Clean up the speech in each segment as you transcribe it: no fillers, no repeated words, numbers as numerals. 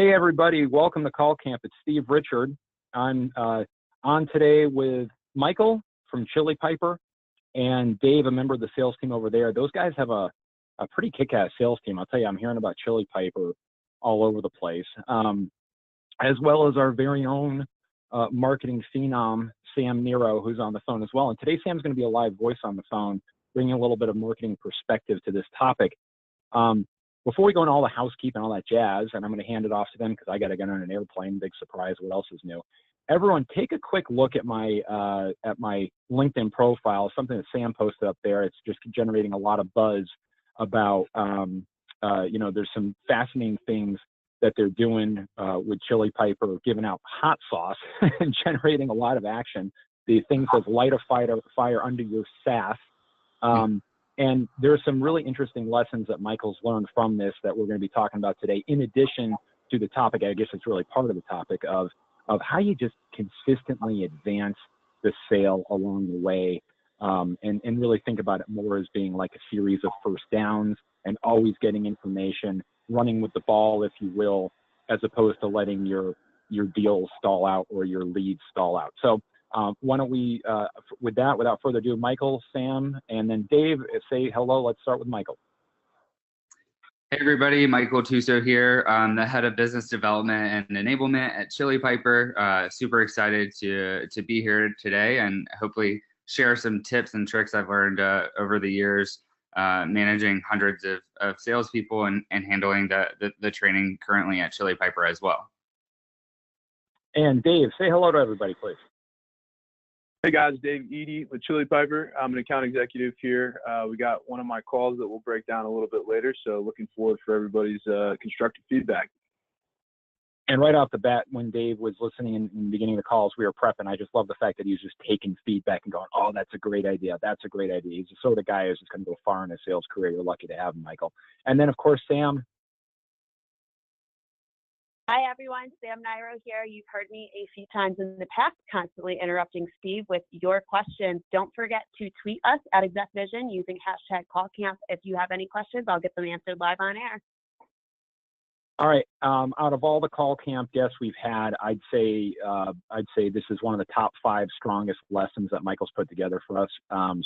Hey everybody, welcome to Call Camp. It's Steve Richard. I'm on today with Michael from Chili Piper and Dave, a member of the sales team over there. Those guys have a pretty kick-ass sales team. I'll tell you, I'm hearing about Chili Piper all over the place, as well as our very own marketing phenom, Sam Nero, who's on the phone as well. And today Sam's going to be a live voice on the phone, bringing a little bit of marketing perspective to this topic. Before we go into all the housekeeping, all that jazz, and I'm going to hand it off to them because I got to get on an airplane. Big surprise. What else is new? Everyone, take a quick look at my LinkedIn profile. Something that Sam posted up there. It's just generating a lot of buzz about there's some fascinating things that they're doing with Chili Piper, giving out hot sauce and generating a lot of action. The things that light a fire under your sass. And there are some really interesting lessons that Michael's learned from this that we're going to be talking about today, in addition to the topic. I guess it's really part of the topic of how you just consistently advance the sale along the way, and really think about it more as being like a series of first downs and always getting information, running with the ball, if you will, as opposed to letting your deals stall out or your leads stall out. So why don't we, with that, without further ado, Michael, Sam, and then Dave, say hello. Let's start with Michael. Hey everybody, Michael Tuso here. I'm the head of business development and enablement at Chili Piper. Super excited to be here today and hopefully share some tips and tricks I've learned over the years managing hundreds of salespeople and handling the training currently at Chili Piper as well. And Dave, say hello to everybody, please. Hey guys, Dave Eady with Chili Piper. I'm an account executive here. We got one of my calls that we'll break down a little bit later, so looking forward for everybody's constructive feedback. And right off the bat, when Dave was listening in the beginning of the calls, we were prepping. I just love the fact that he was just taking feedback and going, oh, that's a great idea. That's a great idea. He's the sort of guy who's just going to go far in his sales career. You're lucky to have him, Michael. And then, of course, Sam. Hi everyone, Sam Niro here. You've heard me a few times in the past, constantly interrupting Steve with your questions. Don't forget to tweet us at ExecVision using #CallCamp. If you have any questions, I'll get them answered live on air. All right. Out of all the Call Camp guests we've had, I'd say this is one of the top 5 strongest lessons that Michael's put together for us.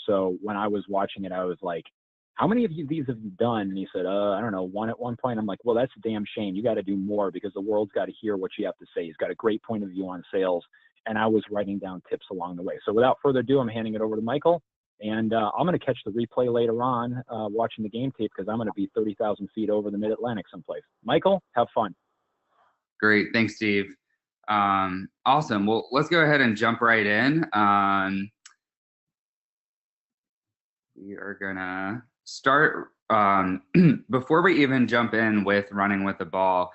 So when I was watching it, I was like, how many of these have you done? And he said, I don't know, 1 at one point. I'm like, well, that's a damn shame. You got to do more because the world's got to hear what you have to say. He's got a great point of view on sales. And I was writing down tips along the way. So without further ado, I'm handing it over to Michael. And I'm going to catch the replay later on watching the game tape because I'm going to be 30,000 feet over the mid-Atlantic someplace. Michael, have fun. Great. Thanks, Steve. Awesome. Well, let's go ahead and jump right in. We are going to start before we even jump in with running with the ball.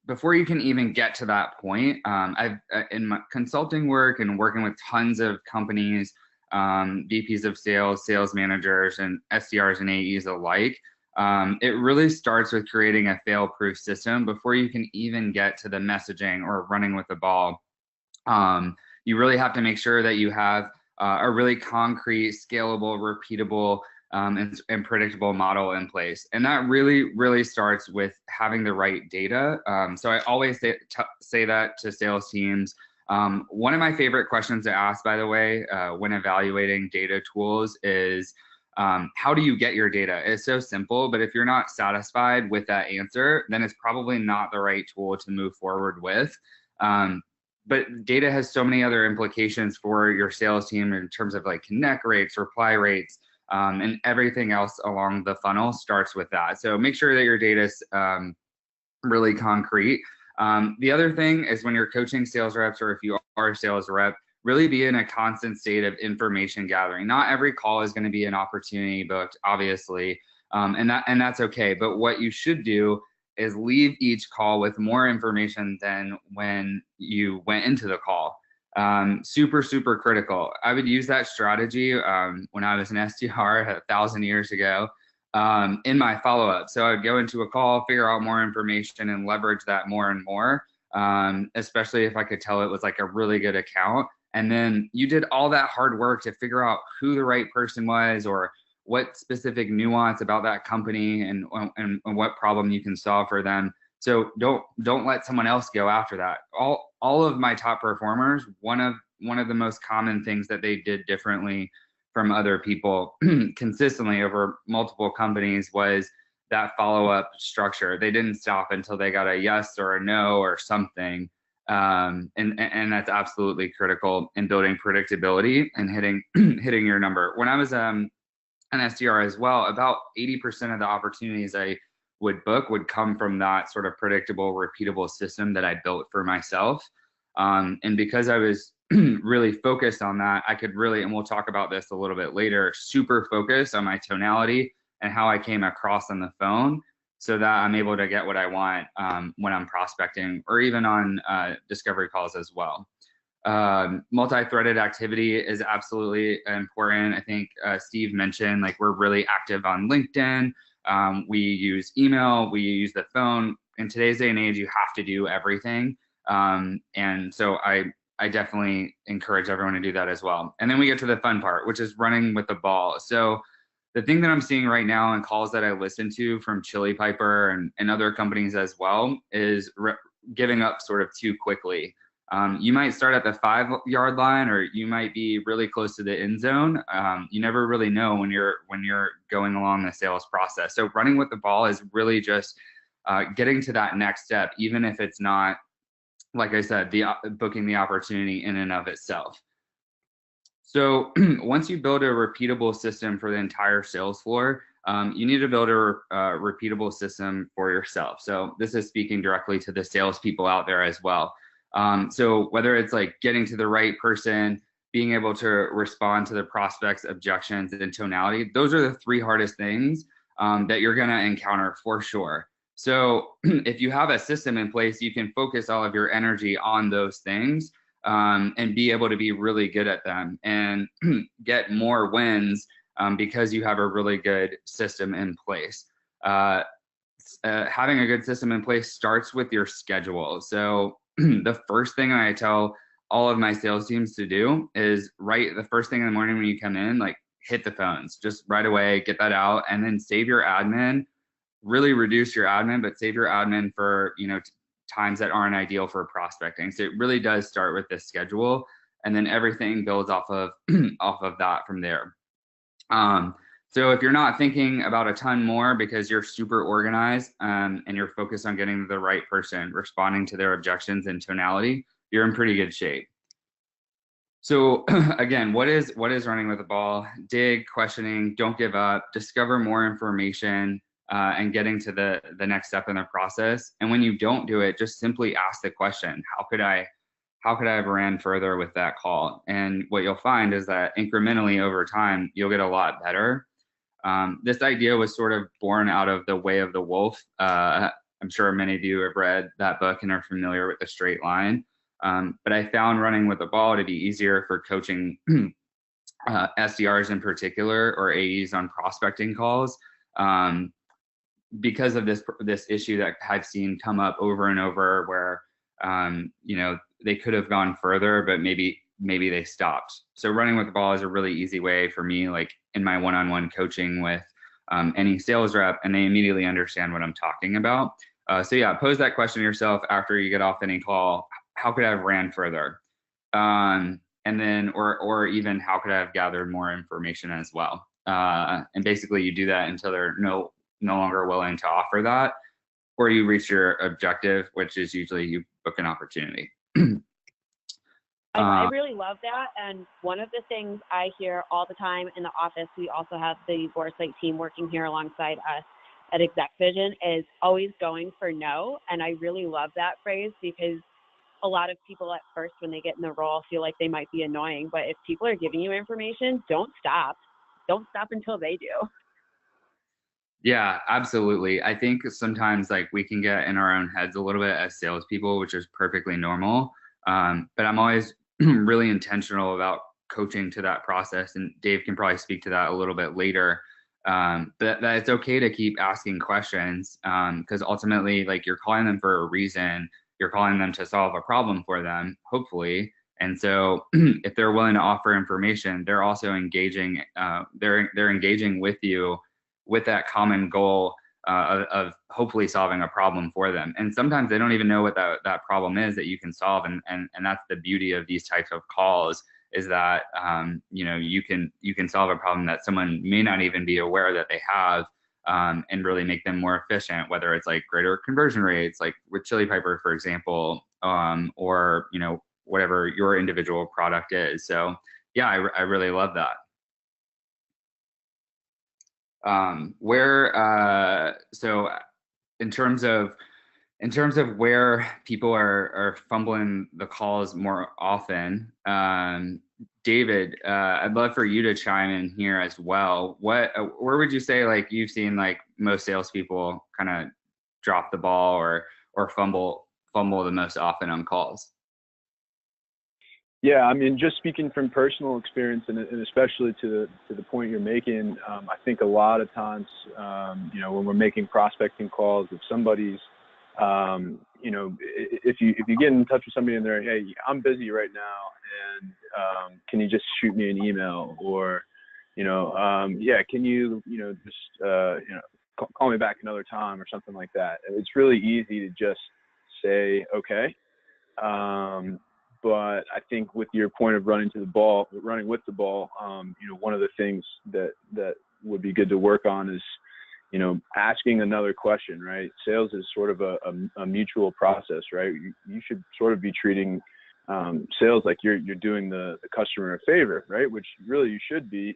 Before you can even get to that point, I've in my consulting work and working with tons of companies, VPs of sales, sales managers, and SDRs and AEs alike. It really starts with creating a fail-proof system before you can even get to the messaging or running with the ball. You really have to make sure that you have a really concrete, scalable, repeatable, and predictable model in place. And that really starts with having the right data. So I always say that to sales teams. One of my favorite questions to ask, by the way, when evaluating data tools is, how do you get your data? It's so simple, but if you're not satisfied with that answer, then it's probably not the right tool to move forward with. But data has so many other implications for your sales team in terms of like connect rates, reply rates, and everything else along the funnel starts with that. So make sure that your data is really concrete. The other thing is when you're coaching sales reps, or if you are a sales rep, really be in a constant state of information gathering. Not every call is going to be an opportunity booked, obviously, and that's okay. But what you should do is leave each call with more information than when you went into the call. Super critical. I would use that strategy when I was an SDR 1,000 years ago in my follow-up. So I'd go into a call, figure out more information, and leverage that more and more, especially if I could tell it was like a really good account. And then you did all that hard work to figure out who the right person was or what specific nuance about that company and what problem you can solve for them. So don't let someone else go after that. All of my top performers, one of the most common things that they did differently from other people consistently over multiple companies was that follow-up structure. They didn't stop until they got a yes or a no or something. And that's absolutely critical in building predictability and hitting your number. When I was an SDR as well, about 80% of the opportunities I would book would come from that sort of predictable, repeatable system that I built for myself. And because I was really focused on that, I could really, and we'll talk about this a little bit later, super focus on my tonality and how I came across on the phone, so that I'm able to get what I want when I'm prospecting, or even on discovery calls as well. Multi-threaded activity is absolutely important. I think Steve mentioned, like, we're really active on LinkedIn. We use email, we use the phone. In today's day and age, you have to do everything. And so I definitely encourage everyone to do that as well. And then we get to the fun part, which is running with the ball. So the thing that I'm seeing right now in calls that I listen to from Chili Piper and other companies as well is giving up sort of too quickly. You might start at the 5-yard line, or you might be really close to the end zone. You never really know when you're going along the sales process. So running with the ball is really just getting to that next step, even if it's not, like I said, booking the opportunity in and of itself. So once you build a repeatable system for the entire sales floor, you need to build a repeatable system for yourself. So this is speaking directly to the salespeople out there as well. So whether it's like getting to the right person, being able to respond to the prospect's objections and tonality, those are the 3 hardest things that you're going to encounter for sure. So if you have a system in place, you can focus all of your energy on those things and be able to be really good at them and get more wins because you have a really good system in place. Having a good system in place starts with your schedule. So the first thing I tell all of my sales teams to do is the first thing in the morning when you come in, like, hit the phones just right away, get that out, and then save your admin. Really reduce your admin, but save your admin for, times that aren't ideal for prospecting. So it really does start with the schedule, and then everything builds off of that from there. So if you're not thinking about a ton more because you're super organized and you're focused on getting the right person, responding to their objections and tonality, you're in pretty good shape. So again, what is running with the ball? Dig, questioning, don't give up, discover more information, and getting to the next step in the process. And when you don't do it, just simply ask the question, how could I have ran further with that call? And what you'll find is that incrementally over time, you'll get a lot better. This idea was sort of born out of The Way of the Wolf. I'm sure many of you have read that book and are familiar with the straight line. But I found running with the ball to be easier for coaching SDRs in particular, or AEs on prospecting calls, because of this issue that I've seen come up over and over, where they could have gone further, but maybe they stopped. So running with the ball is a really easy way for me, like in my one-on-one coaching with any sales rep, and they immediately understand what I'm talking about. So yeah, pose that question to yourself after you get off any call. How could I have ran further? And then, or even how could I have gathered more information as well? And basically you do that until they're no longer willing to offer that, or you reach your objective, which is usually you book an opportunity. I really love that. And one of the things I hear all the time in the office, we also have the Foresight team working here alongside us at ExecVision, is always going for no. And I really love that phrase, because a lot of people at first, when they get in the role, feel like they might be annoying. But if people are giving you information, don't stop. Don't stop until they do. Yeah, absolutely. I think sometimes, like, we can get in our own heads a little bit as salespeople, which is perfectly normal. But I'm always really intentional about coaching to that process. And Dave can probably speak to that a little bit later. But that it's okay to keep asking questions, because ultimately, like, you're calling them for a reason. You're calling them to solve a problem for them, hopefully. And so if they're willing to offer information, they're also engaging, they're engaging with you with that common goal of hopefully solving a problem for them. And sometimes they don't even know what that problem is that you can solve. And that's the beauty of these types of calls, is that, you can solve a problem that someone may not even be aware that they have, and really make them more efficient, whether it's like greater conversion rates, like with Chili Piper, for example, or, whatever your individual product is. So yeah, I really love that. So in terms of where people are fumbling the calls more often, David, I'd love for you to chime in here as well. Where would you say, like, you've seen like most salespeople kind of drop the ball or fumble the most often on calls? Yeah, I mean, just speaking from personal experience, and especially to the point you're making, I think a lot of times, when we're making prospecting calls, if somebody's, if you get in touch with somebody and they're, hey, I'm busy right now, and can you just shoot me an email, or, yeah, can you, just, call me back another time or something like that. It's really easy to just say, okay. But I think with your point of running with the ball, one of the things that would be good to work on is, asking another question, right? Sales is sort of a mutual process, right? You should sort of be treating sales like you're doing the customer a favor, right? Which really you should be.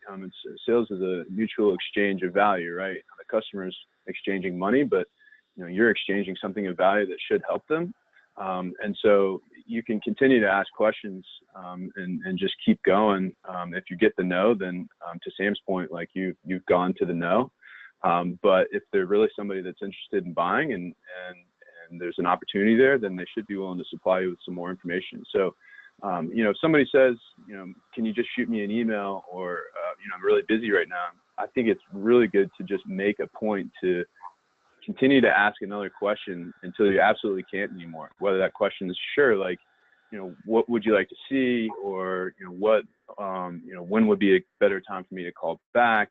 Sales is a mutual exchange of value, right? The customer's exchanging money, but you're exchanging something of value that should help them. And so you can continue to ask questions and just keep going. If you get the no, then to Sam's point, like you've gone to the no. But if they're really somebody that's interested in buying and there's an opportunity there, then they should be willing to supply you with some more information. So, if somebody says, can you just shoot me an email, or, I'm really busy right now, I think it's really good to just make a point to continue to ask another question until you absolutely can't anymore. Whether that question is, sure, like, what would you like to see, or, when would be a better time for me to call back?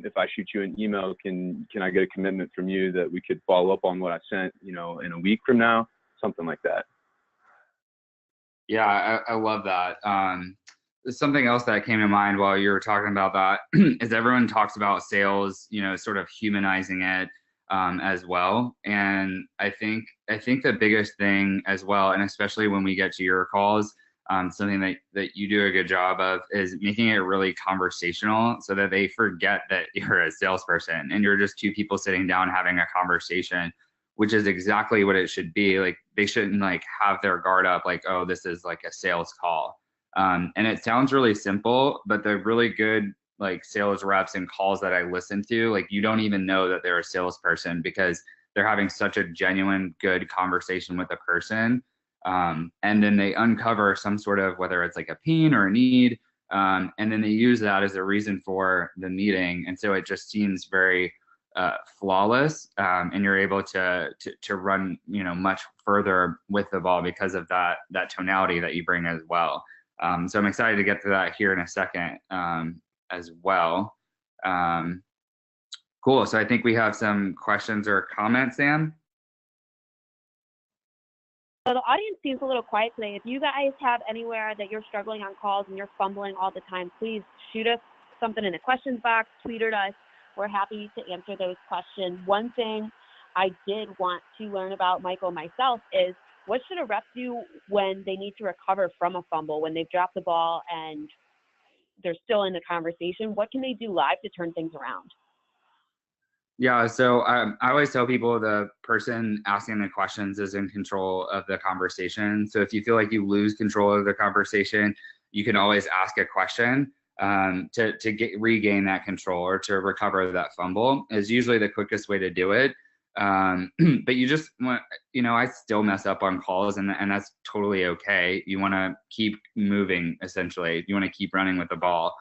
If I shoot you an email, can I get a commitment from you that we could follow up on what I sent, in a week from now, something like that. Yeah, I love that. Something else that came to mind while you were talking about that is everyone talks about sales, sort of humanizing it as well. And I think the biggest thing as well, and especially when we get to your calls, something that you do a good job of is making it really conversational, so that they forget that you're a salesperson and you're just two people sitting down having a conversation, which is exactly what it should be. Like, they shouldn't like have their guard up, like, oh, this is like a sales call. And it sounds really simple, but the really good like sales reps and calls that I listen to, like, you don't even know that they're a salesperson because they're having such a genuine, good conversation with the person. And then they uncover some sort of, whether it's like a pain or a need, and then they use that as a reason for the meeting. And so it just seems very flawless, and you're able to run, much further with the ball because of that tonality that you bring as well. So I'm excited to get to that here in a second as well. Cool. So I think we have some questions or comments, Sam. So the audience seems a little quiet today. If you guys have anywhere that you're struggling on calls and you're fumbling all the time, please shoot us something in the questions box, tweet at us. We're happy to answer those questions. One thing I did want to learn about, Michael, myself, is what should a rep do when they need to recover from a fumble, when they've dropped the ball and they're still in the conversation? What can they do live to turn things around? Yeah, so I always tell people the person asking the questions is in control of the conversation. So if you feel like you lose control of the conversation, you can always ask a question to regain that control, or to recover that fumble is usually the quickest way to do it. But you just want, I still mess up on calls, and that's totally okay. You want to keep moving, essentially. You want to keep running with the ball.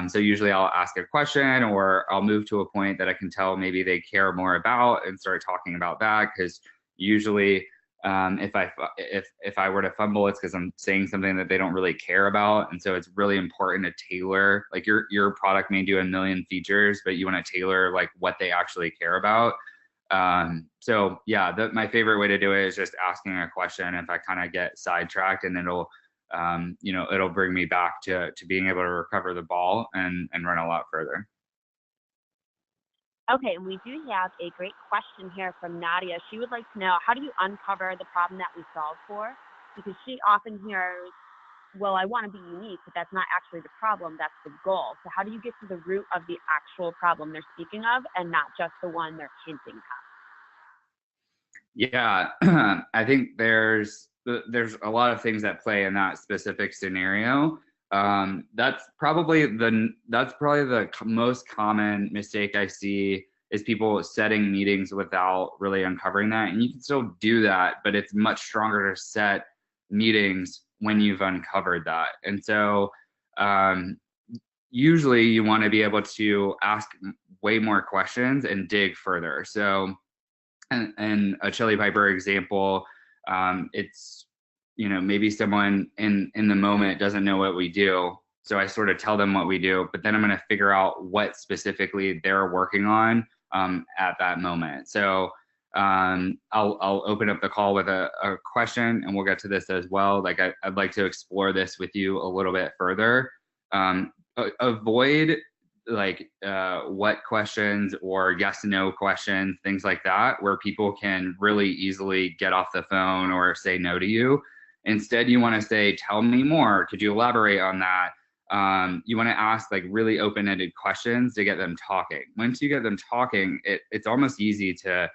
So usually I'll ask a question, or I'll move to a point that I can tell maybe they care more about and start talking about that. Because usually if I were to fumble, it's because I'm saying something that they don't really care about. And so it's really important to tailor, like your product may do a million features, but you want to tailor like what they actually care about. So yeah, my favorite way to do it is just asking a question. If I kind of get sidetracked, and it'll, it'll bring me back to being able to recover the ball and run a lot further. Okay, and we do have a great question here from Nadia. She would like to know, how do you uncover the problem that we solve for? Because she often hears, well, I want to be unique, but that's not actually the problem, that's the goal. So how do you get to the root of the actual problem they're speaking of and not just the one they're hinting at? Yeah, I think there's a lot of things that play in that specific scenario. That's probably the most common mistake I see is people setting meetings without really uncovering that. And you can still do that, but it's much stronger to set meetings when you've uncovered that. And so usually you want to be able to ask way more questions and dig further. So and a Chili Piper example, it's, maybe someone in the moment doesn't know what we do. So I sort of tell them what we do, but then I'm going to figure out what specifically they're working on at that moment. So I'll open up the call with a question, and we'll get to this as well. Like I'd like to explore this with you a little bit further. Avoid what questions or yes no questions, things like that, where people can really easily get off the phone or say no to you. Instead, you want to say, tell me more. Could you elaborate on that? You want to ask like really open-ended questions to get them talking. Once you get them talking, it's almost easy to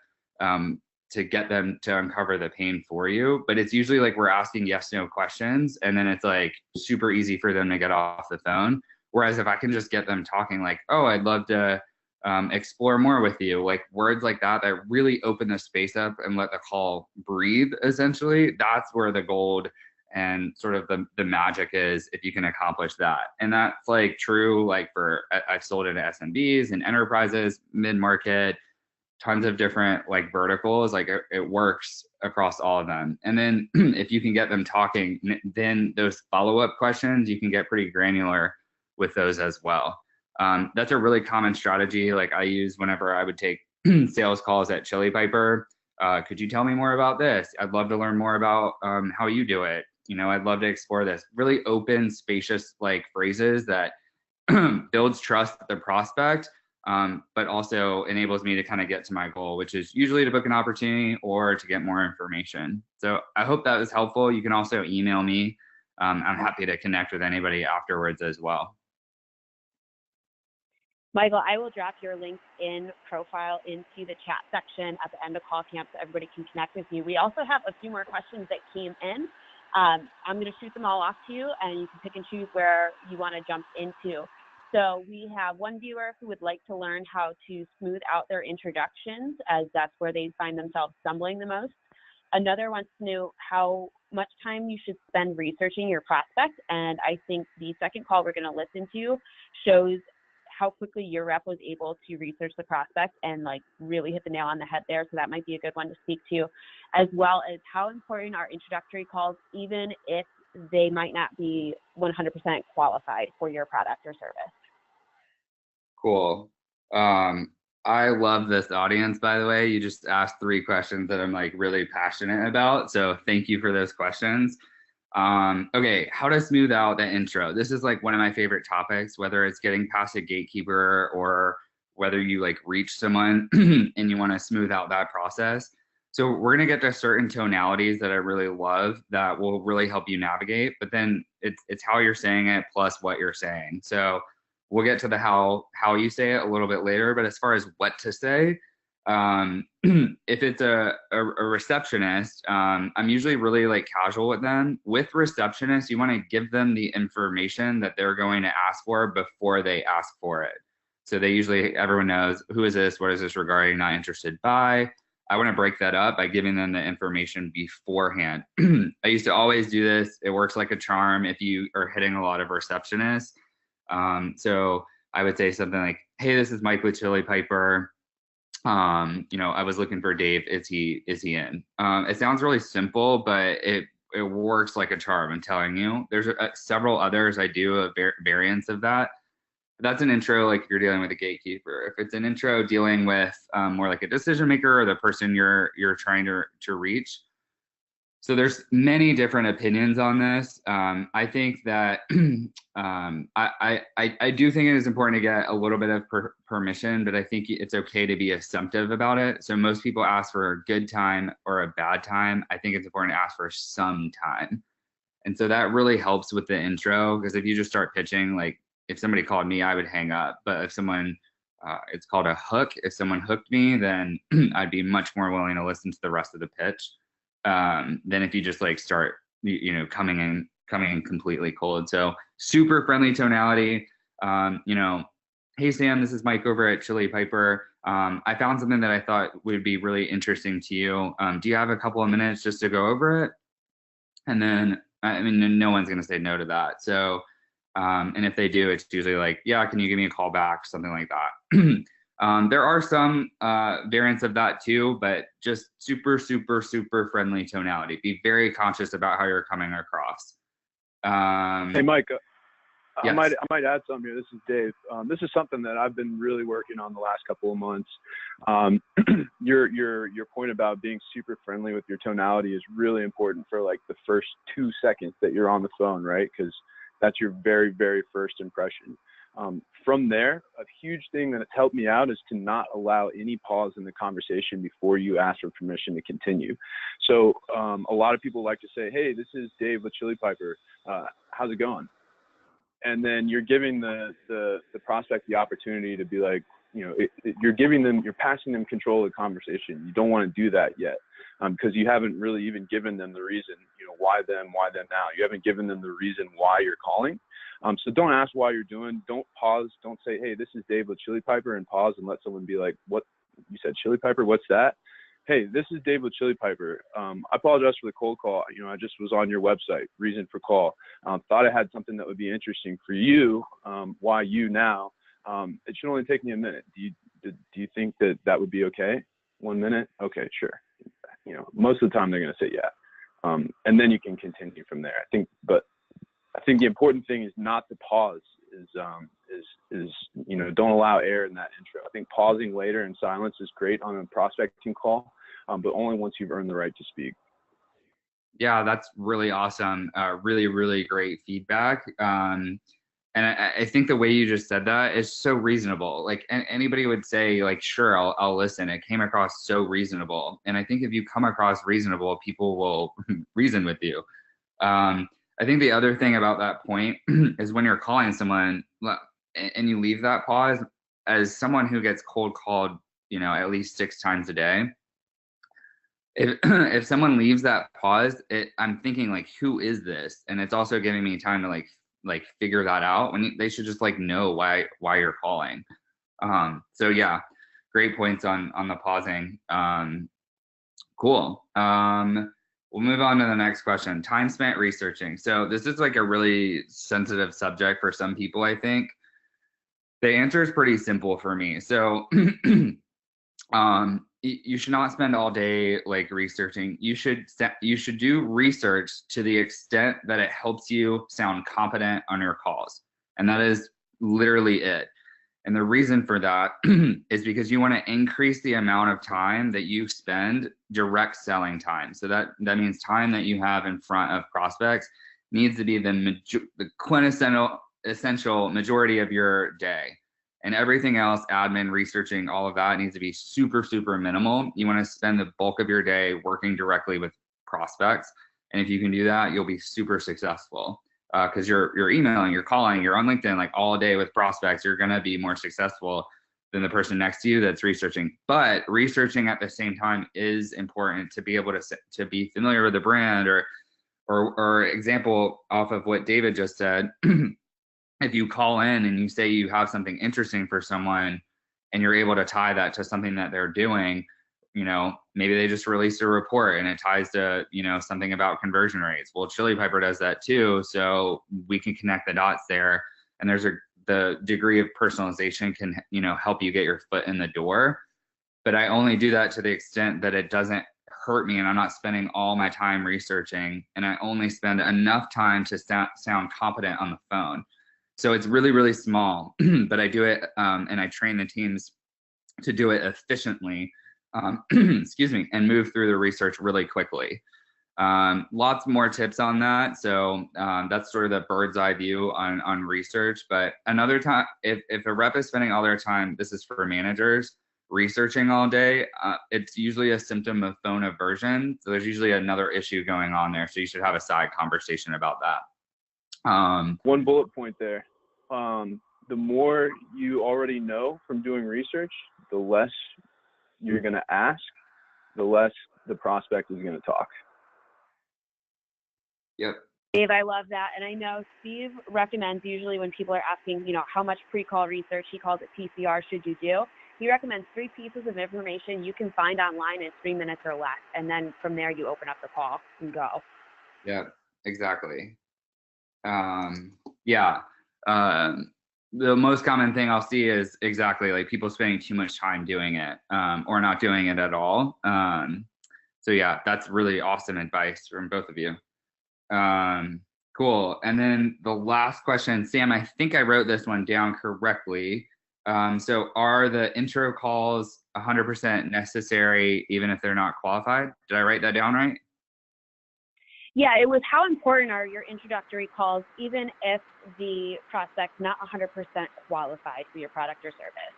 get them to uncover the pain for you. But it's usually like we're asking yes no questions, and then it's like super easy for them to get off the phone. Whereas if I can just get them talking like, oh, I'd love to explore more with you, like words like that really open the space up and let the call breathe, essentially, that's where the gold and sort of the magic is, if you can accomplish that. And that's like true, like I've sold it to SMBs and enterprises, mid-market, tons of different like verticals, like it works across all of them. And then if you can get them talking, then those follow-up questions, you can get pretty granular with those as well. That's a really common strategy like I use whenever I would take sales calls at Chili Piper. Could you tell me more about this? I'd love to learn more about how you do it. I'd love to explore this. Really open, spacious like phrases that builds trust with the prospect, but also enables me to kind of get to my goal, which is usually to book an opportunity or to get more information. So I hope that was helpful. You can also email me. I'm happy to connect with anybody afterwards as well. Michael, I will drop your LinkedIn profile into the chat section at the end of call camp so everybody can connect with you. We also have a few more questions that came in. I'm going to shoot them all off to you, and you can pick and choose where you want to jump into. So we have one viewer who would like to learn how to smooth out their introductions, as that's where they find themselves stumbling the most. Another wants to know how much time you should spend researching your prospect. And I think the second call we're going to listen to shows how quickly your rep was able to research the prospect and like really hit the nail on the head there. So that might be a good one to speak to, as well as how important are introductory calls, even if they might not be 100% qualified for your product or service. Cool. I love this audience, by the way. You just asked 3 questions that I'm like really passionate about. So thank you for those questions. Okay, how to smooth out the intro. This is like one of my favorite topics, whether it's getting past a gatekeeper or whether you like reach someone and you want to smooth out that process. So we're going to get to certain tonalities that I really love that will really help you navigate, but then it's how you're saying it plus what you're saying. So we'll get to the how you say it a little bit later, but as far as what to say, if it's a receptionist, I'm usually really like casual with them. With receptionists, you want to give them the information that they're going to ask for before they ask for it. So they usually, everyone knows, who is this? What is this regarding? Not interested by. I want to break that up by giving them the information beforehand. I used to always do this. It works like a charm if you are hitting a lot of receptionists. So I would say something like, hey, this is Mike with Chili Piper. I was looking for Dave. Is he in? It sounds really simple, but it works like a charm. I'm telling you. There's several others I do a variants of that. That's an intro, like you're dealing with a gatekeeper. If it's an intro dealing with more like a decision maker or the person you're trying to reach. So there's many different opinions on this. I think that I do think it is important to get a little bit of permission, but I think it's okay to be assumptive about it. So most people ask for a good time or a bad time. I think it's important to ask for some time. And so that really helps with the intro, because if you just start pitching, like if somebody called me, I would hang up. But if someone, it's called a hook. If someone hooked me, then I'd be much more willing to listen to the rest of the pitch than if you just like start, coming in completely cold. So super friendly tonality. Hey Sam, this is Mike over at Chili Piper. I found something that I thought would be really interesting to you. Do you have a couple of minutes just to go over it? And then, no one's going to say no to that. So, and if they do, it's usually like, yeah, can you give me a call back? Something like that. There are some variants of that too, but just super, super, super friendly tonality. Be very conscious about how you're coming across. Hey, Mike, yes. I might add something here. This is Dave. This is something that I've been really working on the last couple of months. Your point about being super friendly with your tonality is really important for like the first 2 seconds that you're on the phone, right? Because that's your very, very first impression. From there, a huge thing that has helped me out is to not allow any pause in the conversation before you ask for permission to continue. So a lot of people like to say, hey, this is Dave with Chili Piper. How's it going? And then you're giving the prospect the opportunity to be like, you're passing them control of the conversation. You don't want to do that yet because you haven't really even given them the reason, why them now? You haven't given them the reason why you're calling. So don't ask why you're doing. Don't pause. Don't say, hey, this is Dave with Chili Piper, and pause and let someone be like, what? You said Chili Piper? What's that? Hey, this is Dave with Chili Piper. I apologize for the cold call. I just was on your website. Reason for call. Thought I had something that would be interesting for you. Why you now? It should only take me a minute. Do you think that would be okay? 1 minute? Okay, sure. Most of the time they're going to say yeah. And then you can continue from there. I think the important thing is not to pause. Don't allow air in that intro. I think pausing later in silence is great on a prospecting call, but only once you've earned the right to speak. Yeah, that's really awesome. Really, really great feedback. And I think the way you just said that is so reasonable. Like anybody would say, like, sure, I'll listen. It came across so reasonable. And I think if you come across reasonable, people will reason with you. I think the other thing about that point is when you're calling someone and you leave that pause, as someone who gets cold called, at least 6 times a day, if someone leaves that pause, I'm thinking like, who is this? And it's also giving me time to like figure that out when they should just like know why you're calling. So yeah, great points on the pausing. Cool. We'll move on to the next question. Time spent researching. So this is like a really sensitive subject for some people, I think. The answer is pretty simple for me. So you should not spend all day like researching. You should do research to the extent that it helps you sound competent on your calls. And that is literally it. And the reason for that is because you want to increase the amount of time that you spend direct selling time. So that means time that you have in front of prospects needs to be the essential majority of your day. And everything else, admin, researching, all of that needs to be super, super minimal. You want to spend the bulk of your day working directly with prospects. And if you can do that, you'll be super successful. Because you're emailing, you're calling, you're on LinkedIn like all day with prospects, you're going to be more successful than the person next to you that's researching. But researching at the same time is important to be able to be familiar with the brand or example off of what David just said. If you call in and you say you have something interesting for someone and you're able to tie that to something that they're doing, maybe they just released a report and it ties to, something about conversion rates. Well, Chili Piper does that too. So we can connect the dots there. And the degree of personalization can, help you get your foot in the door. But I only do that to the extent that it doesn't hurt me and I'm not spending all my time researching, and I only spend enough time to sound competent on the phone. So it's really, really small, but I do it and I train the teams to do it efficiently, excuse me, and move through the research really quickly. Lots more tips on that. So that's sort of the bird's eye view on research. But another time, if a rep is spending all their time, this is for managers, researching all day, it's usually a symptom of phone aversion. So there's usually another issue going on there. So you should have a side conversation about that. One bullet point there. The more you already know from doing research, the less you're going to ask, the less the prospect is going to talk. Yep. Dave, I love that. And I know Steve recommends usually when people are asking, how much pre-call research, he calls it PCR, should you do? He recommends 3 pieces of information you can find online in 3 minutes or less. And then from there, you open up the call and go. Yeah, exactly. The most common thing I'll see is exactly like people spending too much time doing it or not doing it at all. So yeah, that's really awesome advice from both of you. Cool. And then the last question, Sam, I think I wrote this one down correctly. So are the intro calls 100% necessary even if they're not qualified? Did I write that down right? Yeah, it was how important are your introductory calls, even if the prospect's not 100% qualified for your product or service?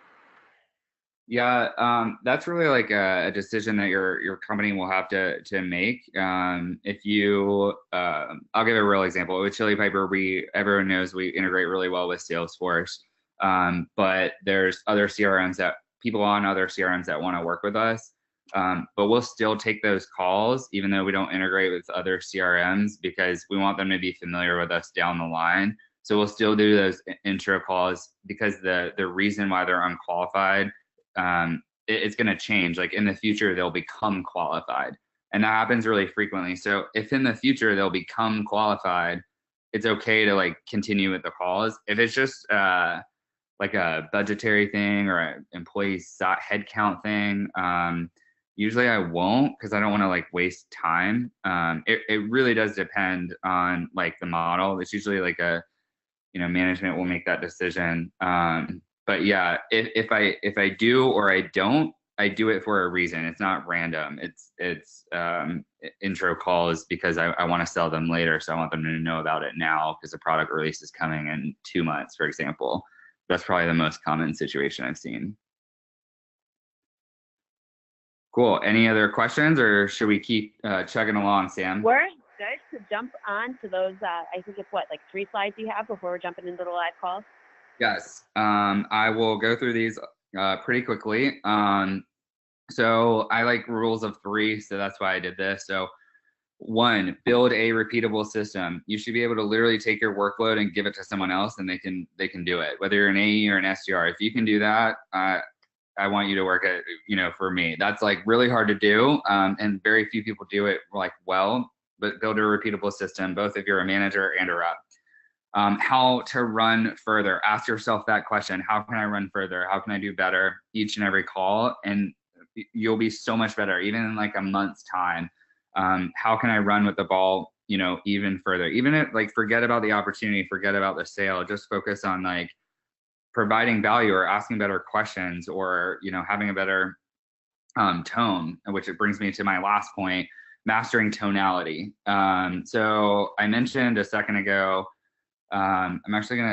Yeah, that's really like a decision that your company will have to make. If you, I'll give a real example. With Chili Piper, everyone knows we integrate really well with Salesforce, but there's other CRMs that people on other CRMs that want to work with us. But we'll still take those calls even though we don't integrate with other CRMs because we want them to be familiar with us down the line. So we'll still do those intro calls because the reason why they're unqualified, it's going to change. Like in the future, they'll become qualified, and that happens really frequently. So if in the future they'll become qualified, it's okay to like continue with the calls. If it's just like a budgetary thing or an employee headcount thing, usually I won't because I don't want to like waste time. It really does depend on like the model. It's usually like management will make that decision. But yeah, if I do or I don't, I do it for a reason. It's not random. It's intro calls because I want to sell them later. So I want them to know about it now because the product release is coming in 2 months, for example. That's probably the most common situation I've seen. Cool. Any other questions or should we keep chugging along, Sam? We're good to jump on to those, I think it's like 3 slides you have before we're jumping into the live calls? Yes. I will go through these pretty quickly. So I like rules of 3, so that's why I did this. So 1, build a repeatable system. You should be able to literally take your workload and give it to someone else and they can do it. Whether you're an AE or an SDR, if you can do that, I want you to work at, for me. That's like really hard to do. And very few people do it like well, but build a repeatable system, both if you're a manager and a rep. How to run further. Ask yourself that question. How can I run further? How can I do better each and every call? And you'll be so much better, even in like a month's time. How can I run with the ball, even further? Even if like, forget about the opportunity, forget about the sale, just focus on like providing value or asking better questions or, having a better tone, which it brings me to my last point, mastering tonality. So I mentioned a second ago, I mentioned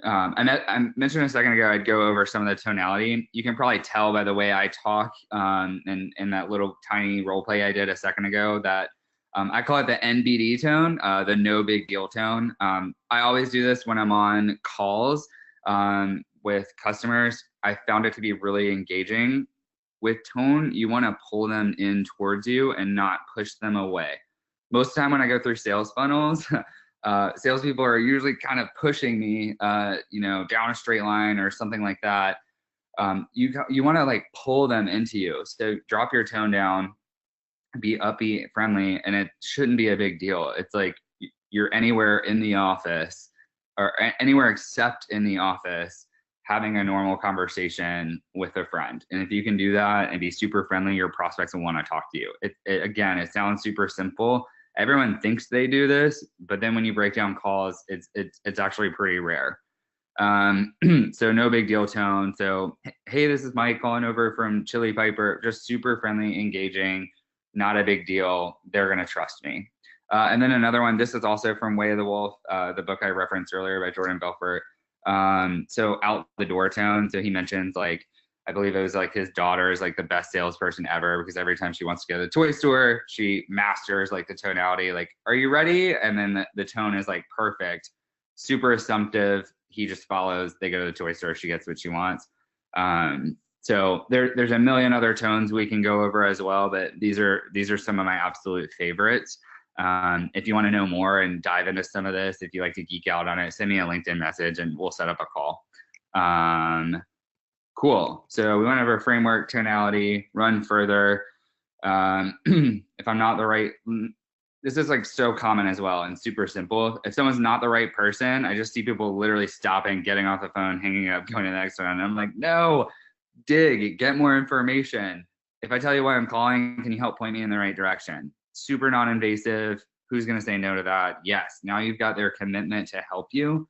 a second ago, I'd go over some of the tonality. You can probably tell by the way I talk in that little tiny role play I did a second ago that I call it the NBD tone, the no big deal tone. I always do this when I'm on calls with customers. I found it to be really engaging. With tone, you want to pull them in towards you and not push them away. Most of the time when I go through sales funnels, salespeople are usually kind of pushing me, down a straight line or something like that. You want to like pull them into you. So drop your tone down, be upbeat, friendly, and it shouldn't be a big deal. It's like you're anywhere in the office or anywhere except in the office having a normal conversation with a friend. And if you can do that and be super friendly, your prospects will want to talk to you. Again, it sounds super simple. everyone thinks they do this, but then when you break down calls, it's actually pretty rare. So no big deal tone. So, hey, this is Mike calling over from Chili Piper, just super friendly, engaging, not a big deal. They're going to trust me. And then another one, this is also from Way of the Wolf, the book I referenced earlier by Jordan Belfort. So out the door tone. So he mentions like, I believe it was like his daughter is like the best salesperson ever because every time she wants to go to the toy store, she masters like the tonality, like, are you ready? And then the tone is like perfect, super assumptive. He just follows, they go to the toy store, she gets what she wants. So there's a million other tones we can go over as well, but these are some of my absolute favorites. If you want to know more and dive into some of this, if you like to geek out on it, send me a LinkedIn message and we'll set up a call. Cool. So we went over framework, tonality, run further. If I'm not the right, this is like so common as well and super simple. If someone's not the right person, I just see people literally stopping, getting off the phone, hanging up, going to the next one. And I'm like, no, dig, get more information. If I tell you why I'm calling, can you help point me in the right direction? Super non-invasive. Who's going to say no to that? Yes. Now you've got their commitment to help you.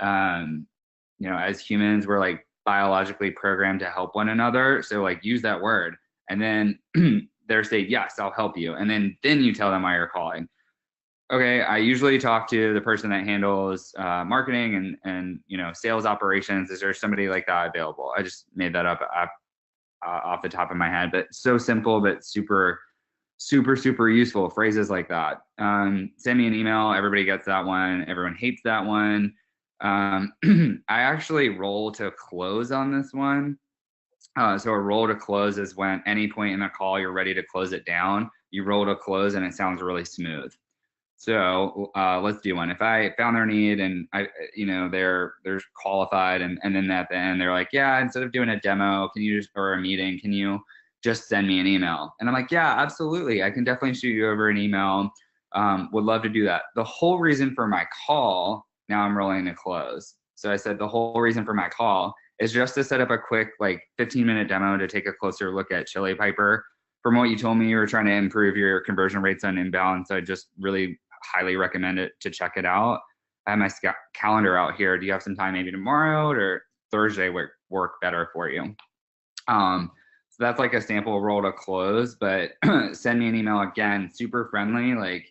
As humans, we're like biologically programmed to help one another. So like use that word. And then they're say, yes, I'll help you. And then you tell them why you're calling. Okay, I usually talk to the person that handles marketing and sales operations. Is there somebody like that available? I just made that up off the top of my head, but so simple, but super, super, super useful phrases like that. Send me an email. Everybody gets that one. Everyone hates that one. I actually roll to close on this one. So a roll to close is when any point in the call you're ready to close it down, you roll to close and it sounds really smooth. So let's do one. If I found their need and they're qualified and then at the end they're like, yeah, instead of doing a demo, or a meeting, can you just send me an email? And I'm like, yeah, absolutely. I can definitely shoot you over an email. Would love to do that. The whole reason for my call, now I'm rolling to close. So I said the whole reason for my call is just to set up a quick 15-minute demo to take a closer look at Chili Piper. From what you told me, you were trying to improve your conversion rates on inbound. So I just really highly recommend it to check it out. I have my calendar out here. Do you have some time maybe tomorrow or Thursday work better for you? So that's like a sample roll to close, but send me an email again, super friendly. Like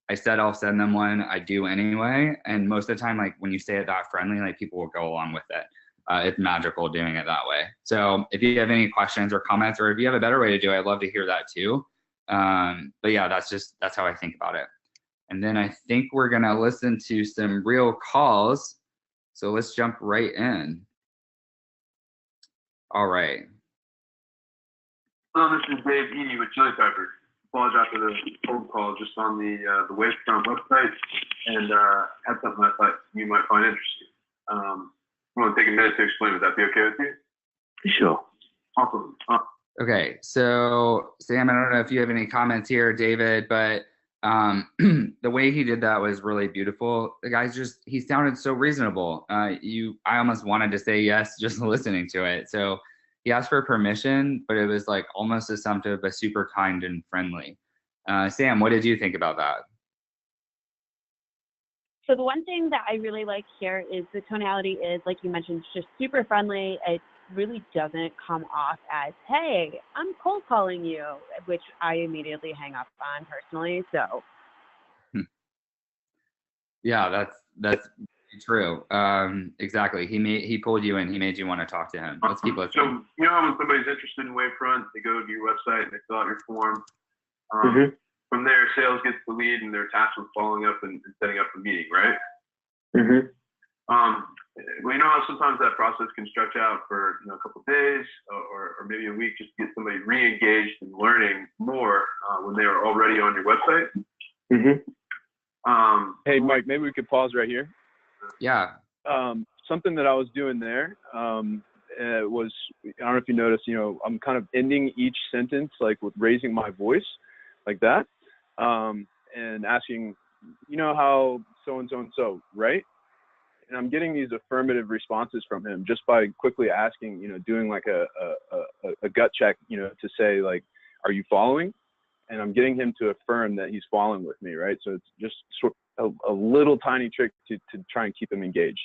I said, I'll send them one. I do anyway. And most of the time, when you say it that friendly, people will go along with it. It's magical doing it that way. So if you have any questions or comments, or if you have a better way to do it, I'd love to hear that too. But yeah, that's how I think about it. And then I think we're gonna listen to some real calls. So let's jump right in. All right. Hello, this is Dave Eady with Chili Piper. Apologize for the phone call just on the Wavefront website, and had something I thought you might find interesting. I want to take a minute to explain. Would that be okay with you? Sure. Awesome. Okay, so Sam, I don't know if you have any comments here, David, but the way he did that was really beautiful. The guy's he sounded so reasonable. I almost wanted to say yes just listening to it. So he asked for permission, but it was almost assumptive, but super kind and friendly. Sam, what did you think about that? So the one thing that I really like here is the tonality is, like you mentioned, just super friendly. It really doesn't come off as, hey, I'm cold calling you, which I immediately hang up on personally. So. Yeah, that's true. Exactly. He pulled you in. He made you want to talk to him. Let's keep listening. So when somebody's interested in Wavefront, they go to your website and they fill out your form. From there, sales gets the lead and they're tasked with following up and setting up a meeting, right? Well, how sometimes that process can stretch out for a couple of days or maybe a week just to get somebody re-engaged and learning more when they are already on your website. Hey, Mike, maybe we could pause right here. Yeah. Something that I was doing there was, I don't know if you noticed, I'm kind of ending each sentence with raising my voice like that, and asking, how so-and-so and so, right? And I'm getting these affirmative responses from him just by quickly asking, doing a gut check, to say are you following? and I'm getting him to affirm that he's following with me, right? So it's just sort of a little tiny trick to try and keep him engaged.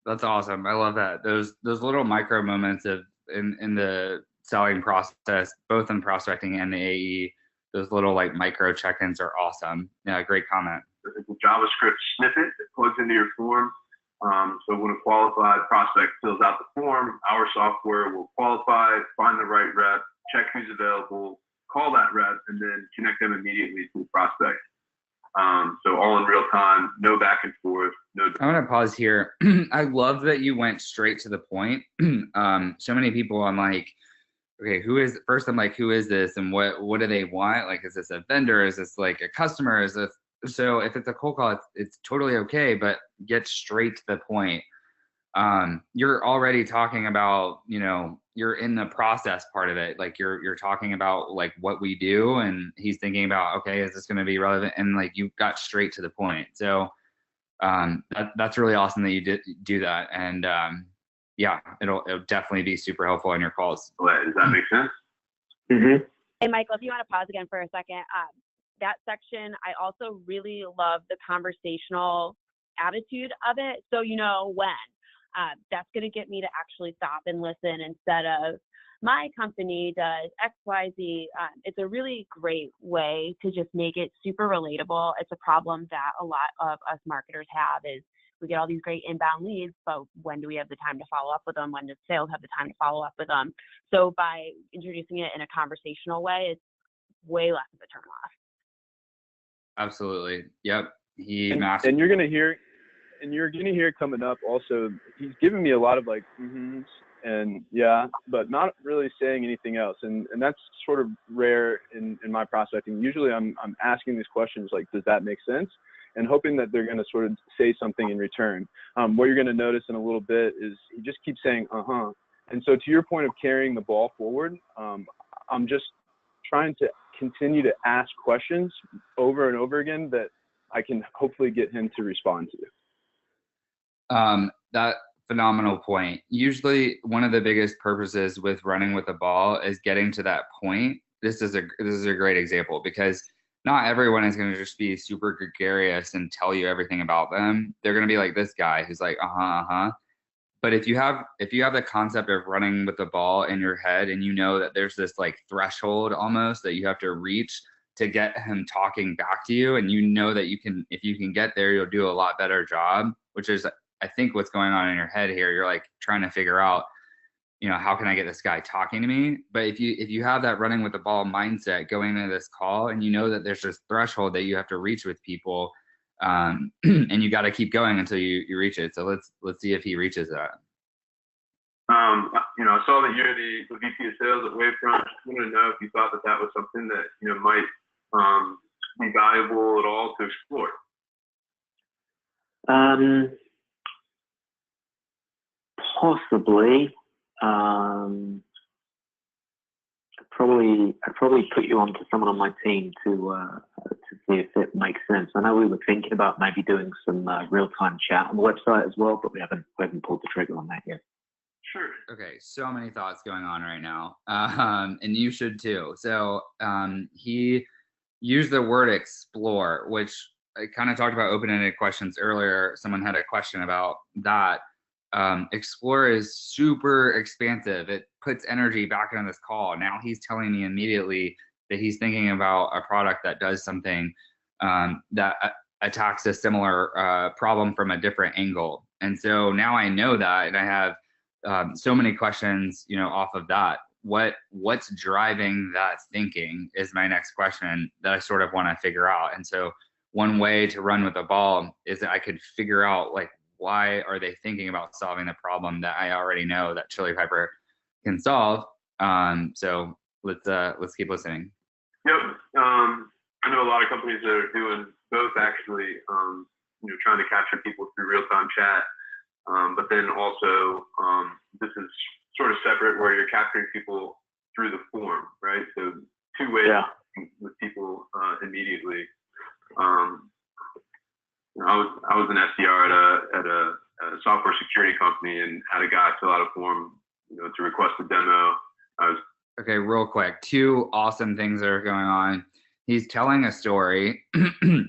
That's awesome. I love that. Those little micro moments in the selling process, both in prospecting and the AE, those little like micro check-ins are awesome. Yeah, great comment. It's a JavaScript snippet that plugs into your form. So when a qualified prospect fills out the form, our software will qualify, find the right rep, check who's available, call that rep, and then connect them immediately to the prospect. So all in real time, no back and forth. No. I'm gonna pause here. I love that you went straight to the point. So many people, I'm like, okay, I'm like, who is this, and what do they want? Like, is this a vendor? Is this like a customer? So if it's a cold call, it's totally okay, but get straight to the point. You're already talking about, you're in the process part of it. Like you're talking about like what we do, and he's thinking about, okay, is this going to be relevant? And like you got straight to the point. So that's really awesome that you did do that. And yeah, it'll definitely be super helpful in your calls. Does that make sense? Mm-hmm. Hey, Michael, if you want to pause again for a second, that section, I also really love the conversational attitude of it. So, when. That's going to get me to actually stop and listen instead of my company does X, Y, Z. It's a really great way to just make it super relatable. It's a problem that a lot of us marketers have is we get all these great inbound leads, but when do we have the time to follow up with them? When does sales have the time to follow up with them? So by introducing it in a conversational way, it's way less of a turnoff. Absolutely. Yep. And you're gonna hear it coming up. Also, he's giving me a lot of like mm-hms and yeah, but not really saying anything else. And that's sort of rare in my prospecting. Usually, I'm asking these questions like, does that make sense? And hoping that they're gonna sort of say something in return. What you're gonna notice in a little bit is he just keeps saying And so to your point of carrying the ball forward, I'm just trying to continue to ask questions over and over again that I can hopefully get him to respond to. That phenomenal point. Usually one of the biggest purposes with running with the ball is getting to that point. This is a great example because not everyone is going to just be super gregarious and tell you everything about them. They're going to be like this guy who's like, But if you have the concept of running with the ball in your head and you know that there's this like threshold almost that you have to reach to get him talking back to you, and you know that if you can get there, you'll do a lot better job, which is I think what's going on in your head here. You're like trying to figure out, how can I get this guy talking to me? But if you have that running with the ball mindset going into this call, and you know that there's this threshold that you have to reach with people, and you got to keep going until you reach it. So let's see if he reaches that. I saw that you're the VP of sales at Wavefront. I just wanted to know if you thought that was something that might be valuable at all to explore. Possibly. I'd probably put you on to someone on my team to see if it makes sense. I know we were thinking about maybe doing some real-time chat on the website as well, but we haven't pulled the trigger on that yet. Sure. Okay, so many thoughts going on right now, and you should too. So he used the word explore, which I kind of talked about open-ended questions earlier. Someone had a question about that. Explore is super expansive. It puts energy back into this call. Now he's telling me immediately that he's thinking about a product that does something that attacks a similar problem from a different angle. And so now I know that, and I have so many questions, off of that. What's driving that thinking is my next question that I sort of want to figure out. And so one way to run with the ball is that I could figure out like, why are they thinking about solving the problem that I already know that Chili Piper can solve? So let's keep listening. Yep. I know a lot of companies that are doing both actually, trying to capture people through real-time chat. But then also, this is sort of separate where you're capturing people through the form, right? So two ways with people immediately. I was an SDR at a software security company and had a guy fill out a form, to request a demo. I was Okay, real quick, two awesome things that are going on. He's telling a story,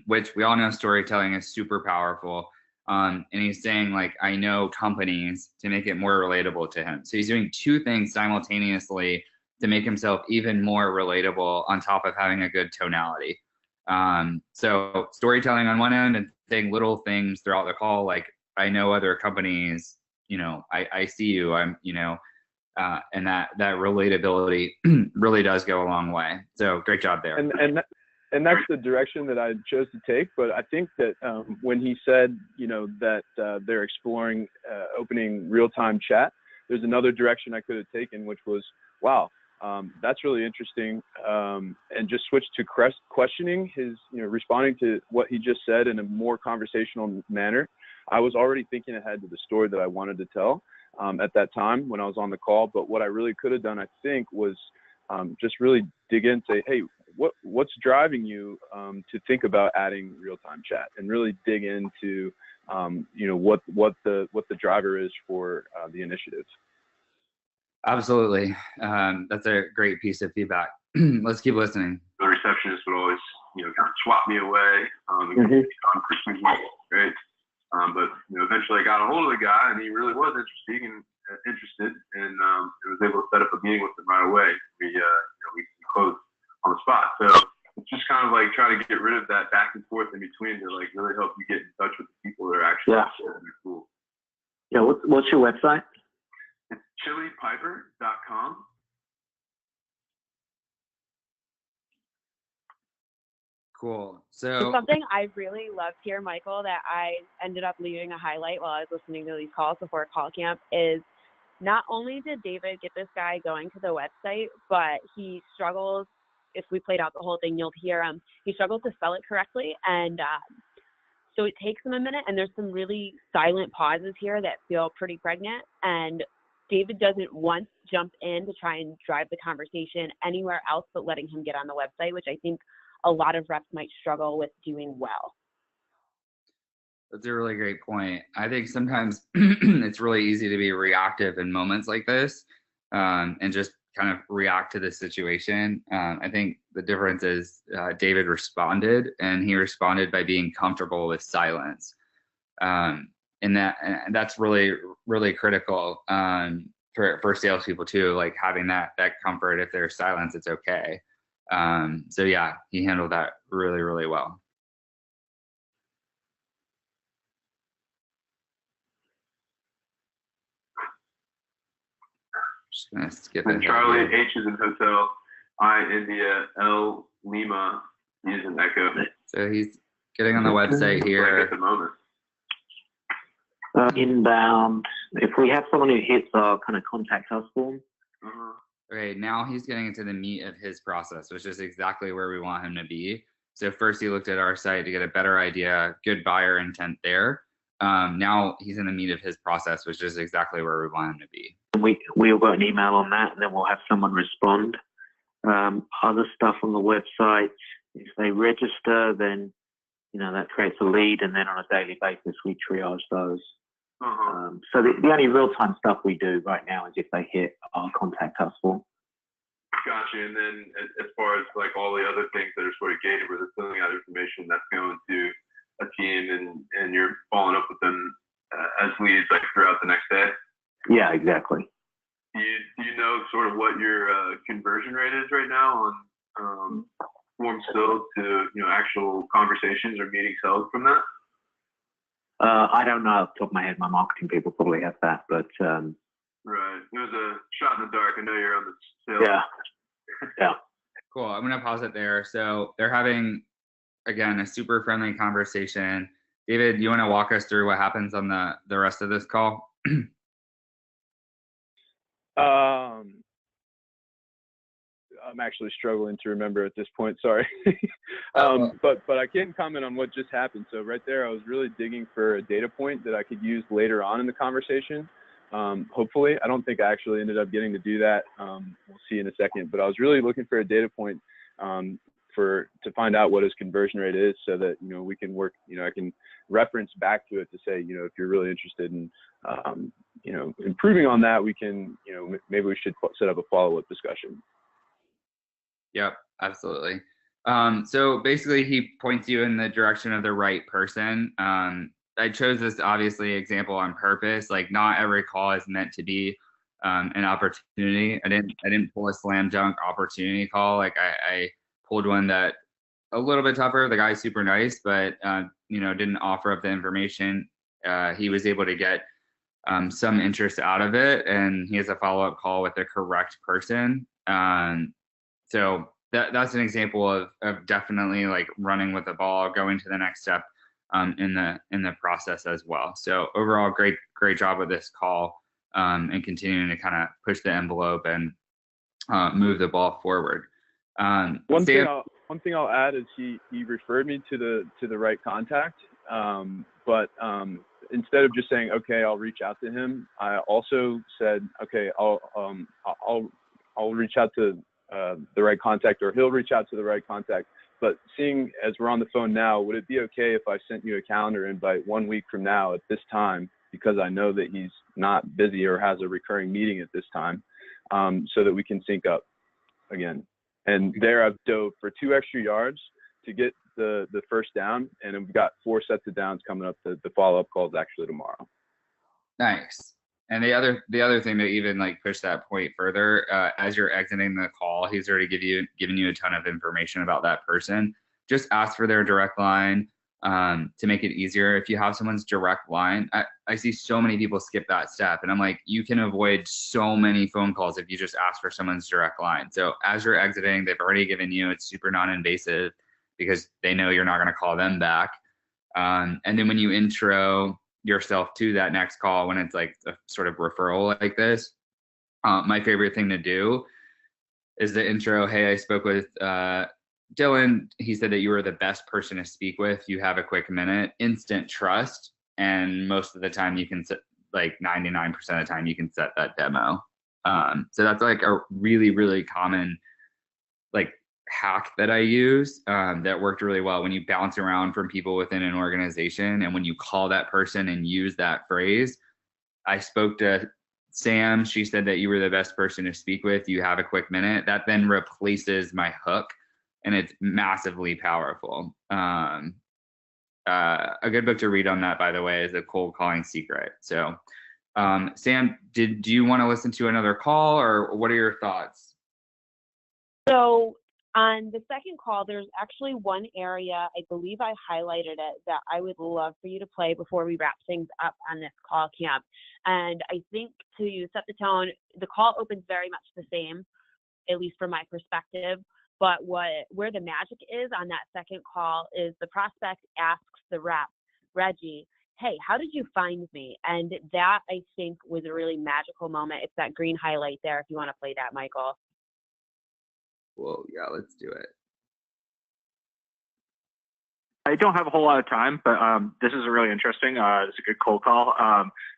which we all know storytelling is super powerful. And he's saying, like, I know companies to make it more relatable to him. So he's doing two things simultaneously to make himself even more relatable on top of having a good tonality. So storytelling on one end and saying little things throughout the call, like, I know other companies, I see you, and that relatability really does go a long way. So great job there. And that's the direction that I chose to take. But I think that when he said, that they're exploring opening real-time chat, there's another direction I could have taken, which was, wow, that's really interesting. And just switch to questioning his, responding to what he just said in a more conversational manner. I was already thinking ahead to the story that I wanted to tell at that time when I was on the call. But what I really could have done, I think, was just really dig in and say, hey, what's driving you to think about adding real-time chat, and really dig into what the driver is for the initiative. Absolutely. That's a great piece of feedback. Let's keep listening. The receptionist would always, kind of swap me away. Great. But eventually I got a hold of the guy, and he really was interested, and I was able to set up a meeting with him right away. We closed on the spot. So it's just kind of like trying to get rid of that back and forth in between to like really help you get in touch with the people that are actually cool. Yeah. What's your website? It's chilipiper.com. Cool. So something I really loved here, Michael, that I ended up leaving a highlight while I was listening to these calls before call camp is not only did David get this guy going to the website, but he struggles. If we played out the whole thing, you'll hear him. He struggled to spell it correctly. And so it takes him a minute, and there's some really silent pauses here that feel pretty pregnant. And David doesn't once jump in to try and drive the conversation anywhere else but letting him get on the website, which I think a lot of reps might struggle with doing well. That's a really great point. I think sometimes it's really easy to be reactive in moments like this, and just kind of react to the situation. I think the difference is David responded, and he responded by being comfortable with silence. And that's really, really critical for salespeople too, like having that comfort. If there's silence, it's okay. So yeah, he handled that really, really well. Just gonna skip it. Charlie, H is in hotel, I India, L Lima, E is in echo. So he's getting on the website here. At the moment. Inbound. If we have someone who hits our kind of contact us form. Okay, now he's getting into the meat of his process, which is exactly where we want him to be. So first he looked at our site to get a better idea, good buyer intent there. Now he's in the meat of his process, which is exactly where we want him to be. We'll got an email on that, and then we'll have someone respond. Other stuff on the website, if they register, then that creates a lead, and then on a daily basis we triage those. So the only real-time stuff we do right now is if they hit our contact us form. Gotcha. And then as far as like all the other things that are sort of gated where they're filling out information, that's going to a team, and you're following up with them as leads like throughout the next day. Yeah, exactly. Do you know sort of what your conversion rate is right now on forms filled to actual conversations or meetings held from that? I don't know off the top of my head. My marketing people probably have that, but right. It was a shot in the dark. I know you're on the sales. Yeah. Cool. I'm gonna pause it there. So they're having, again, a super friendly conversation. David, you want to walk us through what happens on the rest of this call? I'm actually struggling to remember at this point. Sorry. But I can comment on what just happened. So right there, I was really digging for a data point that I could use later on in the conversation. Hopefully, I don't think I actually ended up getting to do that. We'll see in a second. But I was really looking for a data point to find out what his conversion rate is, so that we can work. I can reference back to it to say, if you're really interested in improving on that, we can maybe we should set up a follow-up discussion. Yep, absolutely. So basically he points you in the direction of the right person. I chose this obviously example on purpose. Like not every call is meant to be an opportunity. I didn't pull a slam dunk opportunity call. Like I pulled one that a little bit tougher. The guy's super nice, but didn't offer up the information. He was able to get some interest out of it, and he has a follow-up call with the correct person. So that's an example of definitely like running with the ball, going to the next step in the process as well. So overall, great job with this call and continuing to kind of push the envelope and move the ball forward. One thing I'll add is he referred me to the right contact, but instead of just saying okay, I'll reach out to him, I also said okay, I'll reach out to the right contact, or he'll reach out to the right contact. But seeing as we're on the phone now, would it be okay if I sent you a calendar invite 1 week from now at this time, because I know that he's not busy or has a recurring meeting at this time, so that we can sync up again? And there I've dove for 2 extra yards to get the first down, and we've got 4 sets of downs coming up. The follow-up call is actually tomorrow. Nice. And the other thing to even like push that point further, as you're exiting the call, he's already given you a ton of information about that person. Just ask for their direct line to make it easier. If you have someone's direct line, I see so many people skip that step, and I'm like, you can avoid so many phone calls if you just ask for someone's direct line. So as you're exiting, they've already given you, it's super non-invasive because they know you're not going to call them back. And then when you intro yourself to that next call, when it's like a sort of referral like this, my favorite thing to do is the intro. Hey, I spoke with Dylan. He said that you were the best person to speak with. You have a quick minute. Instant trust. And most of the time you can set, like 99% of the time you can set that demo. So that's like a really, really common like hack that I use that worked really well when you bounce around from people within an organization, and when you call that person and use that phrase. I spoke to Sam, she said that you were the best person to speak with, you have a quick minute. That then replaces my hook, and it's massively powerful. A good book to read on that, by the way, is The Cold Calling Secret. So Sam, do you want to listen to another call, or what are your thoughts? So on the second call, there's actually one area, I believe I highlighted it, that I would love for you to play before we wrap things up on this call camp. And I think to set the tone, the call opens very much the same, at least from my perspective. But where the magic is on that second call is the prospect asks the rep, Reggie, hey, how did you find me? And that, I think, was a really magical moment. It's that green highlight there if you want to play that, Michael. Well, yeah, let's do it. I don't have a whole lot of time, but this is really interesting. It's a good cold call.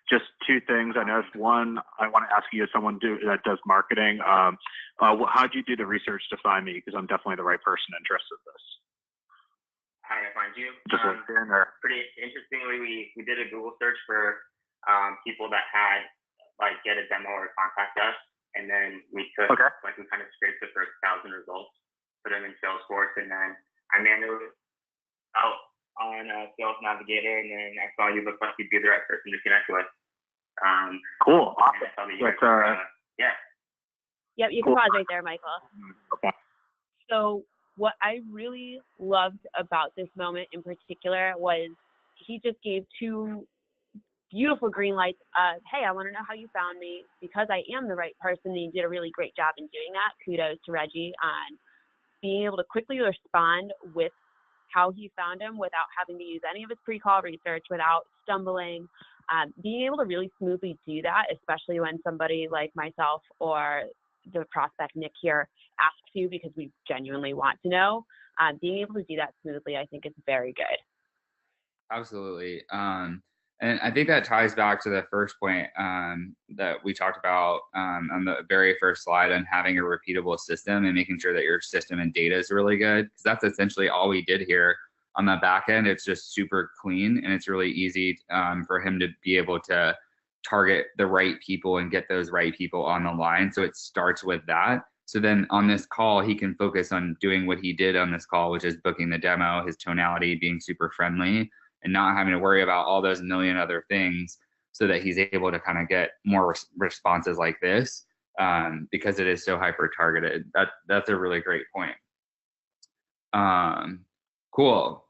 Just 2 things I noticed. One, I want to ask you, as someone that does marketing, how'd you do the research to find me? Because I'm definitely the right person interested in this. How did I find you? Just LinkedIn or? Pretty interestingly, we did a Google search for people that had like get a demo or contact us, and then we took we kind of scraped the first 1,000 results, put them in Salesforce, and then I manually out on Sales Navigator, and then I saw you looked like you'd be the right person to connect with. Cool, awesome. Yeah. Yep, you can pause right there, Michael. Okay. So what I really loved about this moment in particular was he just gave 2 beautiful green lights of, hey, I want to know how you found me because I am the right person. And you did a really great job in doing that. Kudos to Reggie on being able to quickly respond with how he found him without having to use any of his pre-call research, without stumbling, being able to really smoothly do that, especially when somebody like myself or the prospect Nick here asks you because we genuinely want to know. Being able to do that smoothly, I think, is very good. Absolutely. And I think that ties back to the first point that we talked about on the very first slide, on having a repeatable system and making sure that your system and data is really good. Because that's essentially all we did here on the back end. It's just super clean, and it's really easy for him to be able to target the right people and get those right people on the line. So it starts with that. So then on this call, he can focus on doing what he did on this call, which is booking the demo, his tonality, being super friendly, and not having to worry about all those million other things, so that he's able to kind of get more responses like this, because it is so hyper targeted. That's a really great point. Cool.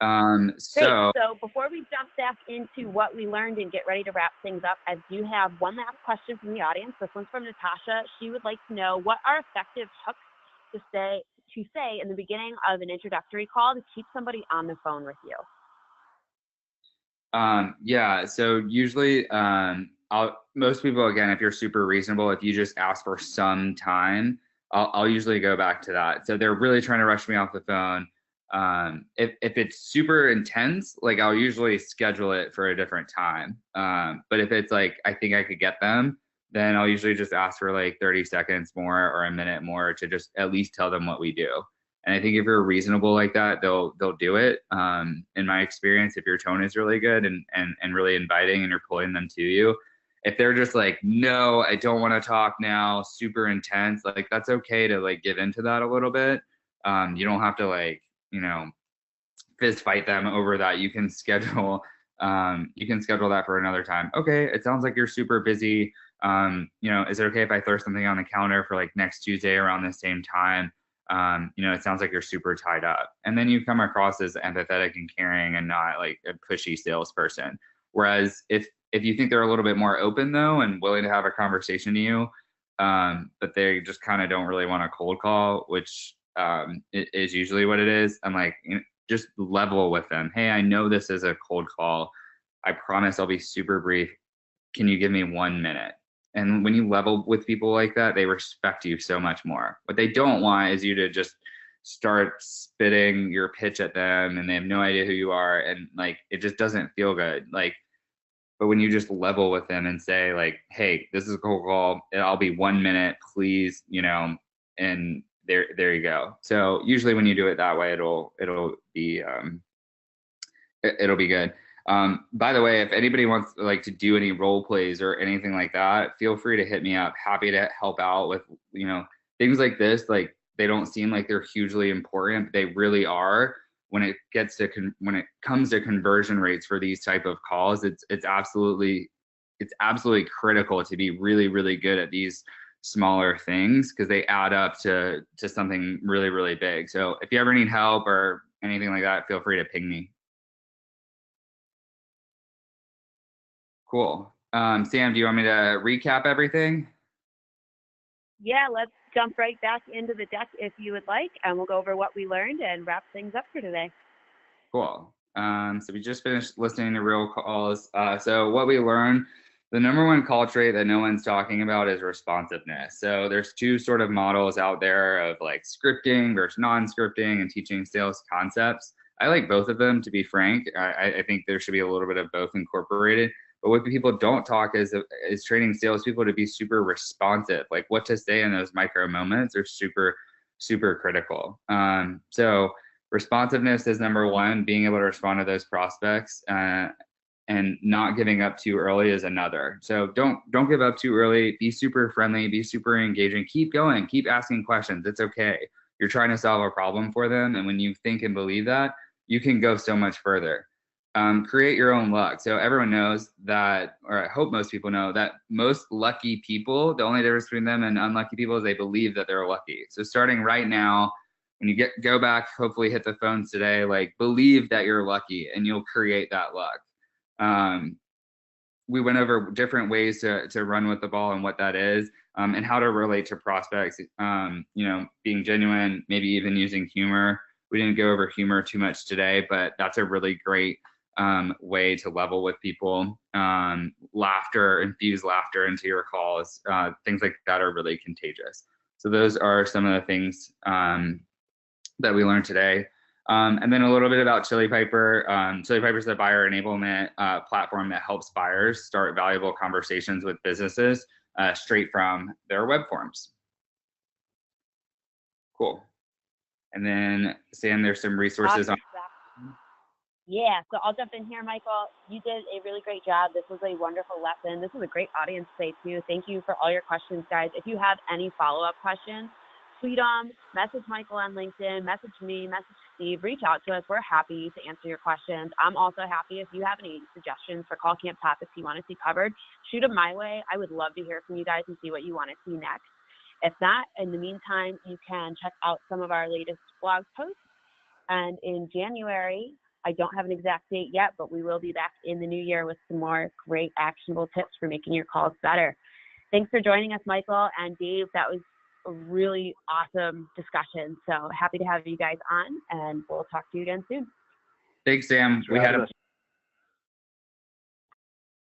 Great. So before we jump back into what we learned and get ready to wrap things up, I do have one last question from the audience. This one's from Natasha. She would like to know, what are effective hooks to say in the beginning of an introductory call to keep somebody on the phone with you? Yeah, so usually most people, again, if you're super reasonable, if you just ask for some time, I'll usually go back to that. So they're really trying to rush me off the phone. If it's super intense, like, I'll usually schedule it for a different time. But if it's like, I think I could get them, then I'll usually just ask for like 30 seconds more or a minute more to just at least tell them what we do. And I think if you're reasonable like that, they'll do it. In my experience, if your tone is really good and really inviting and you're pulling them to you, if they're just like, no, I don't want to talk now, super intense, like, that's okay to like give into that a little bit. You don't have to like, fist fight them over that. You can schedule that for another time. Okay, it sounds like you're super busy. Is it okay if I throw something on the calendar for like next Tuesday around the same time? It sounds like you're super tied up. And then you come across as empathetic and caring and not like a pushy salesperson. Whereas if you think they're a little bit more open though and willing to have a conversation to you, but they just kind of don't really want a cold call, which is usually what it is, I'm like, just level with them. Hey, I know this is a cold call. I promise I'll be super brief. Can you give me 1 minute? And when you level with people like that, they respect you so much more. What they don't want is you to just start spitting your pitch at them and they have no idea who you are. And like, it just doesn't feel good. Like, but when you just level with them and say like, hey, this is a cold call. I'll be 1 minute, please, and there you go. So usually when you do it that way, it'll be good. By the way, if anybody wants like to do any role plays or anything like that, feel free to hit me up. Happy to help out with, things like this. Like, they don't seem like they're hugely important, but they really are when it comes to conversion rates for these type of calls. It's absolutely critical to be really, really good at these smaller things, because they add up to something really, really big. So if you ever need help or anything like that, feel free to ping me. Cool. Sam, do you want me to recap everything? Yeah, let's jump right back into the deck if you would like, and we'll go over what we learned and wrap things up for today. Cool. So we just finished listening to real calls. So what we learned, the number one call trait that no one's talking about is responsiveness. So there's two sort of models out there of like scripting versus non-scripting and teaching sales concepts. I like both of them, to be frank. I think there should be a little bit of both incorporated. But what people don't talk is training salespeople to be super responsive. Like, what to say in those micro moments are super, super critical. So responsiveness is number one. Being able to respond to those prospects and not giving up too early is another. So don't give up too early. Be super friendly. Be super engaging. Keep going. Keep asking questions. It's okay. You're trying to solve a problem for them, and when you think and believe that, you can go so much further. Create your own luck. So everyone knows that, or I hope most people know that most lucky people, the only difference between them and unlucky people is they believe that they're lucky. So starting right now, when you go back, hopefully hit the phones today, like, believe that you're lucky and you'll create that luck. We went over different ways to run with the ball and what that is, and how to relate to prospects, being genuine, maybe even using humor. We didn't go over humor too much today, but that's a really great way to level with people. Laughter, infuse laughter into your calls. Things like that are really contagious. So those are some of the things that we learned today. And then a little bit about Chili Piper. Chili Piper is a buyer enablement platform that helps buyers start valuable conversations with businesses straight from their web forms. Cool. And then, Sam, there's some resources on. Yeah, so I'll jump in here, Michael. You did a really great job. This was a wonderful lesson. This was a great audience today, too. Thank you for all your questions, guys. If you have any follow-up questions, tweet them, message Michael on LinkedIn, message me, message Steve, reach out to us. We're happy to answer your questions. I'm also happy if you have any suggestions for call camp topics you want to see covered, shoot them my way. I would love to hear from you guys and see what you want to see next. If not, in the meantime, you can check out some of our latest blog posts. And in January, I don't have an exact date yet, but we will be back in the new year with some more great actionable tips for making your calls better. Thanks for joining us, Michael and Dave. That was a really awesome discussion. So happy to have you guys on, and we'll talk to you again soon. Thanks, Sam.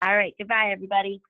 All right, goodbye, everybody.